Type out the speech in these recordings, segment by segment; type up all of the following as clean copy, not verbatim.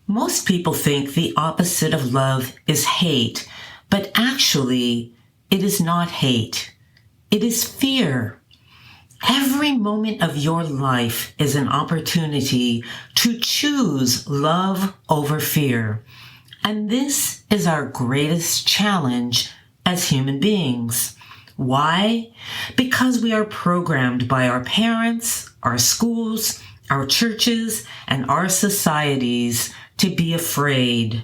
Most people think the opposite of love is hate, but actually, it is not hate. It is fear. Every moment of your life is an opportunity to choose love over fear. And this is our greatest challenge as human beings. Why? Because we are programmed by our parents, our schools, our churches, and our societies to be afraid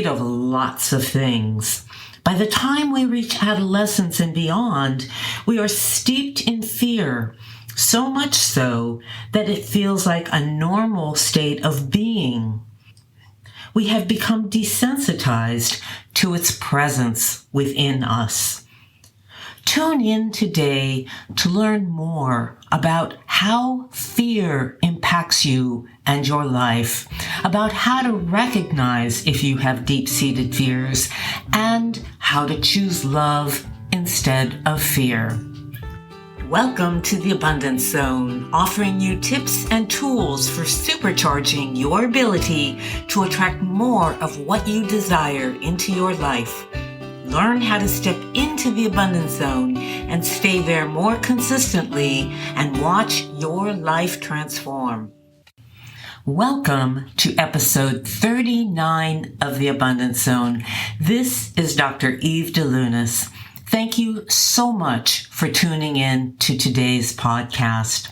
of lots of things. By the time we reach adolescence and beyond, we are steeped in fear, so much so that it feels like a normal state of being. We have become desensitized to its presence within us. Tune in today to learn more about how fear impacts you and your life, about how to recognize if you have deep-seated fears, and how to choose love instead of fear. Welcome to the Abundance Zone, offering you tips and tools for supercharging your ability to attract more of what you desire into your life. Learn how to step into the abundance zone and stay there more consistently and watch your life transform. Welcome to episode 39 of the Abundance Zone. This is Dr. Eve Delunas. Thank you so much for tuning in to today's podcast.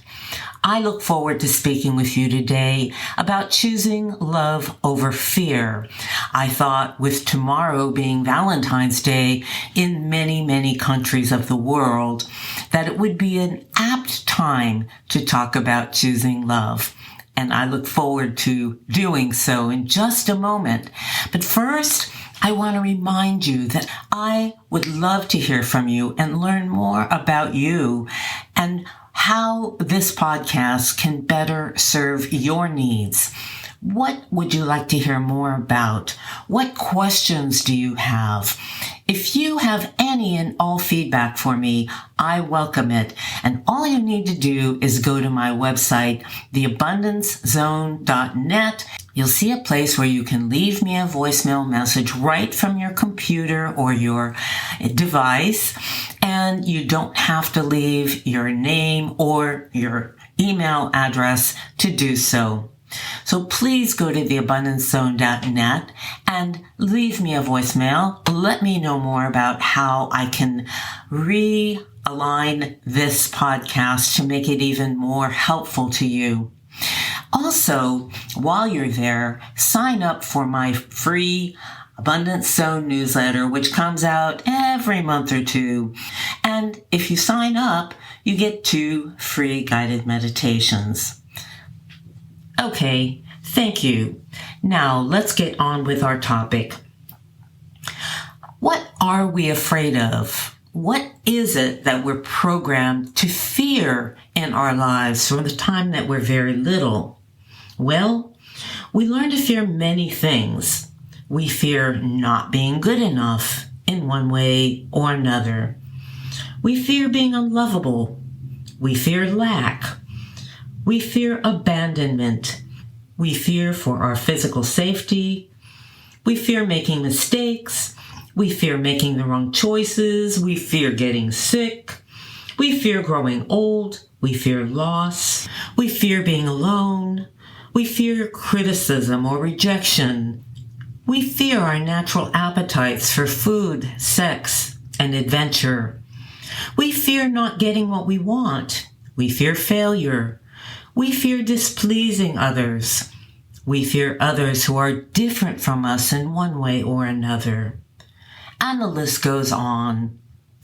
I look forward to speaking with you today about choosing love over fear. I thought with tomorrow being Valentine's Day in many, many countries of the world, that it would be an apt time to talk about choosing love. And I look forward to doing so in just a moment. But first, I want to remind you that I would love to hear from you and learn more about you and how this podcast can better serve your needs. What would you like to hear more about? What questions do you have? If you have any and all feedback for me, I welcome it. And all you need to do is go to my website, theabundancezone.net. You'll see a place where you can leave me a voicemail message right from your computer or your device. And you don't have to leave your name or your email address to do so. So please go to theabundancezone.net and leave me a voicemail. Let me know more about how I can realign this podcast to make it even more helpful to you. Also, while you're there, sign up for my free Abundance Zone newsletter, which comes out every month or two. And if you sign up, you get 2 free guided meditations. Okay, thank you. Now let's get on with our topic. What are we afraid of? What is it that we're programmed to fear in our lives from the time that we're very little? Well, we learn to fear many things. We fear not being good enough in one way or another. We fear being unlovable. We fear lack. We fear abandonment. We fear for our physical safety. We fear making mistakes. We fear making the wrong choices. We fear getting sick. We fear growing old. We fear loss. We fear being alone. We fear criticism or rejection. We fear our natural appetites for food, sex, and adventure. We fear not getting what we want. We fear failure. We fear displeasing others. We fear others who are different from us in one way or another. And the list goes on.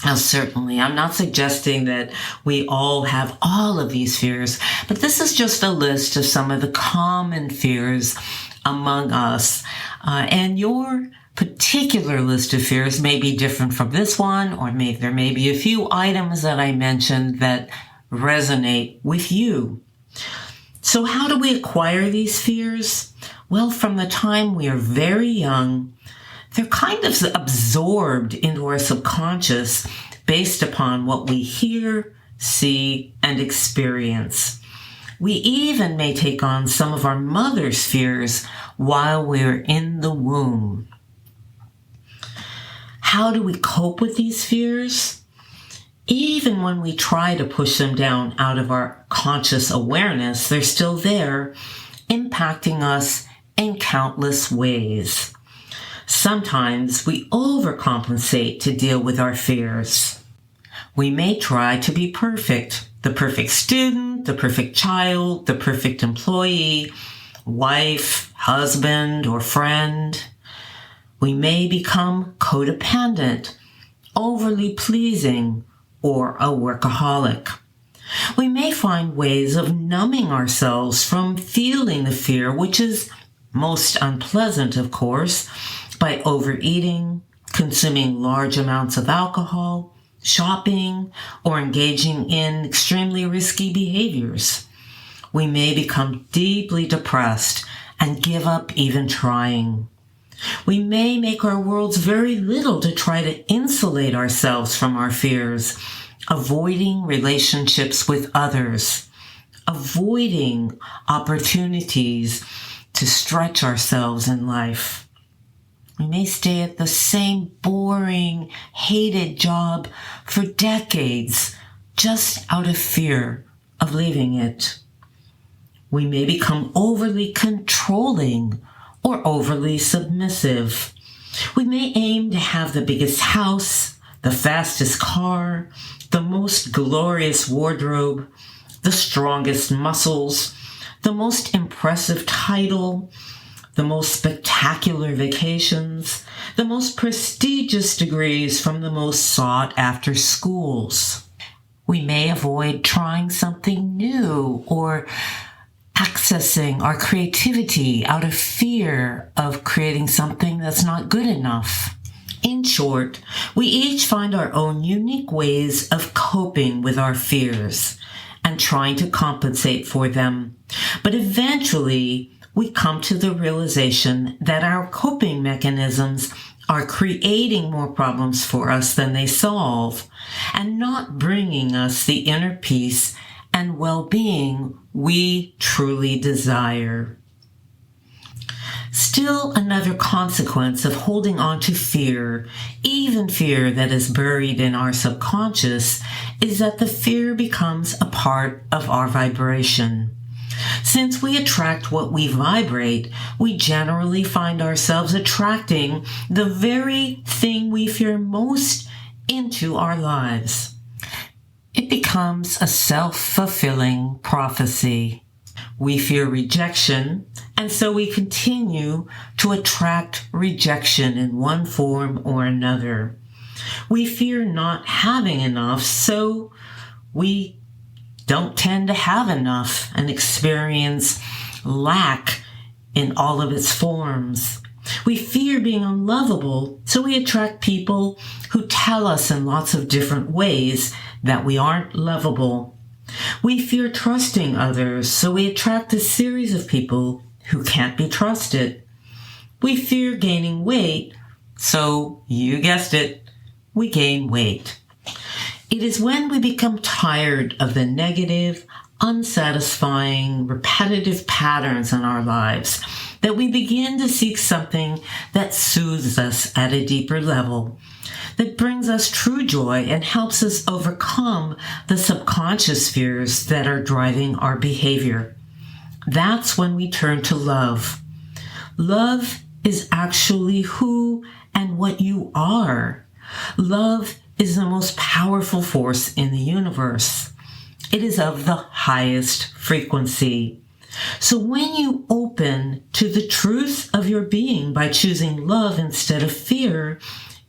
Now, certainly, I'm not suggesting that we all have all of these fears, but this is just a list of some of the common fears among us. And your particular list of fears may be different from this one, or there may be a few items that I mentioned that resonate with you. So how do we acquire these fears? Well, from the time we are very young, they're kind of absorbed into our subconscious based upon what we hear, see, and experience. We even may take on some of our mother's fears while we're in the womb. How do we cope with these fears? Even when we try to push them down out of our conscious awareness, they're still there, impacting us in countless ways. Sometimes we overcompensate to deal with our fears. We may try to be perfect, the perfect student, the perfect child, the perfect employee, wife, husband, or friend. We may become codependent, overly pleasing, or a workaholic. We may find ways of numbing ourselves from feeling the fear, which is most unpleasant, of course, by overeating, consuming large amounts of alcohol, shopping, or engaging in extremely risky behaviors. We may become deeply depressed and give up even trying. We may make our worlds very little to try to insulate ourselves from our fears, avoiding relationships with others, avoiding opportunities to stretch ourselves in life. We may stay at the same boring, hated job for decades just out of fear of leaving it. We may become overly controlling or overly submissive. We may aim to have the biggest house, the fastest car, the most glorious wardrobe, the strongest muscles, the most impressive title, the most spectacular vacations, the most prestigious degrees from the most sought-after schools. We may avoid trying something new or accessing our creativity out of fear of creating something that's not good enough. In short, we each find our own unique ways of coping with our fears and trying to compensate for them. But eventually, we come to the realization that our coping mechanisms are creating more problems for us than they solve, and not bringing us the inner peace and well-being we truly desire. Still, another consequence of holding on to fear, even fear that is buried in our subconscious, is that the fear becomes a part of our vibration. Since we attract what we vibrate, we generally find ourselves attracting the very thing we fear most into our lives. It becomes a self-fulfilling prophecy. We fear rejection, and so we continue to attract rejection in one form or another. We fear not having enough, so we don't tend to have enough and experience lack in all of its forms. We fear being unlovable, so we attract people who tell us in lots of different ways that we aren't lovable. We fear trusting others, so we attract a series of people who can't be trusted. We fear gaining weight, so you guessed it, we gain weight. It is when we become tired of the negative, unsatisfying, repetitive patterns in our lives that we begin to seek something that soothes us at a deeper level, that brings us true joy and helps us overcome the subconscious fears that are driving our behavior. That's when we turn to love. Love is actually who and what you are. Love is the most powerful force in the universe. It is of the highest frequency. So when you open to the truth of your being by choosing love instead of fear,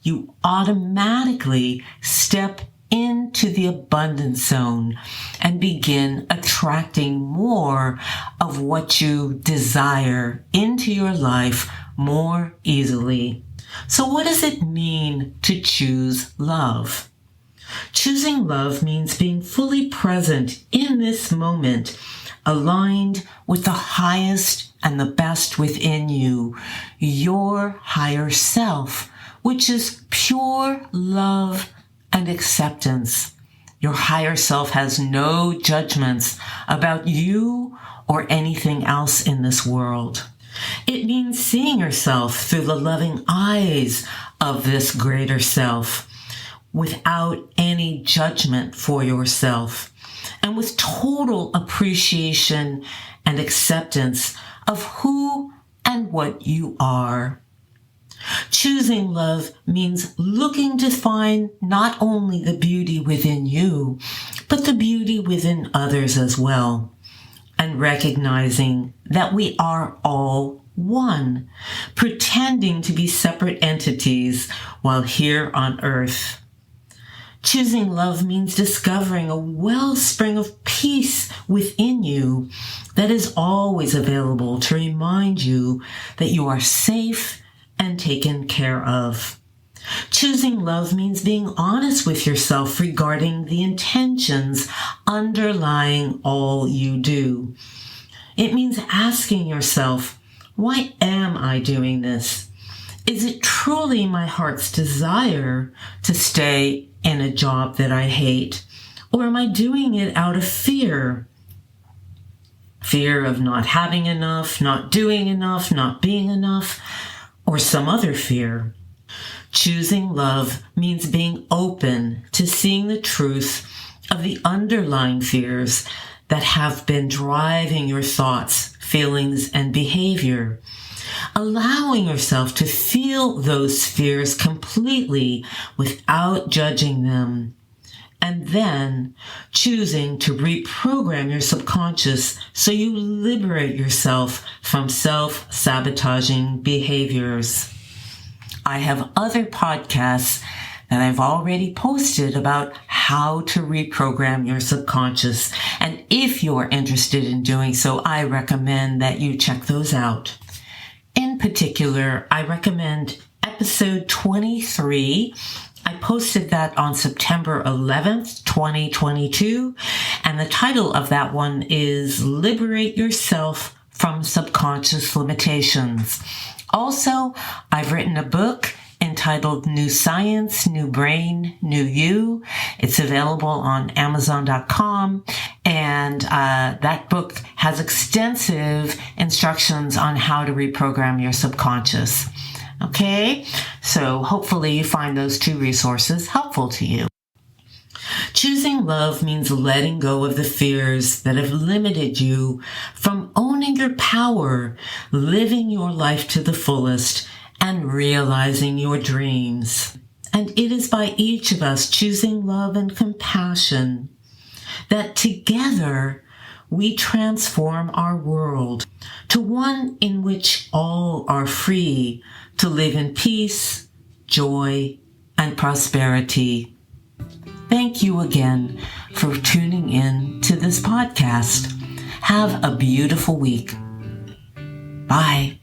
you automatically step into the abundance zone and begin attracting more of what you desire into your life more easily. So what does it mean to choose love? Choosing love means being fully present in this moment, aligned with the highest and the best within you, your higher self, which is pure love and acceptance. Your higher self has no judgments about you or anything else in this world. It means seeing yourself through the loving eyes of this greater self, without any judgment for yourself, and with total appreciation and acceptance of who and what you are. Choosing love means looking to find not only the beauty within you, but the beauty within others as well, and recognizing that we are all one, pretending to be separate entities while here on earth. Choosing love means discovering a wellspring of peace within you that is always available to remind you that you are safe and taken care of. Choosing love means being honest with yourself regarding the intentions underlying all you do. It means asking yourself, why am I doing this? Is it truly my heart's desire to stay in a job that I hate? Or am I doing it out of fear? Fear of not having enough, not doing enough, not being enough, or some other fear. Choosing love means being open to seeing the truth of the underlying fears that have been driving your thoughts, feelings, and behavior. Allowing yourself to feel those fears completely without judging them, and then choosing to reprogram your subconscious so you liberate yourself from self-sabotaging behaviors. I have other podcasts that I've already posted about how to reprogram your subconscious, and if you're interested in doing so, I recommend that you check those out. In particular, I recommend episode 23. I posted that on September 11th, 2022, and the title of that one is Liberate Yourself from Subconscious Limitations. Also, I've written a book entitled New Science, New Brain, New You. It's available on Amazon.com, and that book has extensive instructions on how to reprogram your subconscious. Okay, so hopefully you find those two resources helpful to you. Choosing love means letting go of the fears that have limited you from owning your power, living your life to the fullest, and realizing your dreams. And it is by each of us choosing love and compassion that together we transform our world to one in which all are free to live in peace, joy, and prosperity. Thank you again for tuning in to this podcast. Have a beautiful week. Bye.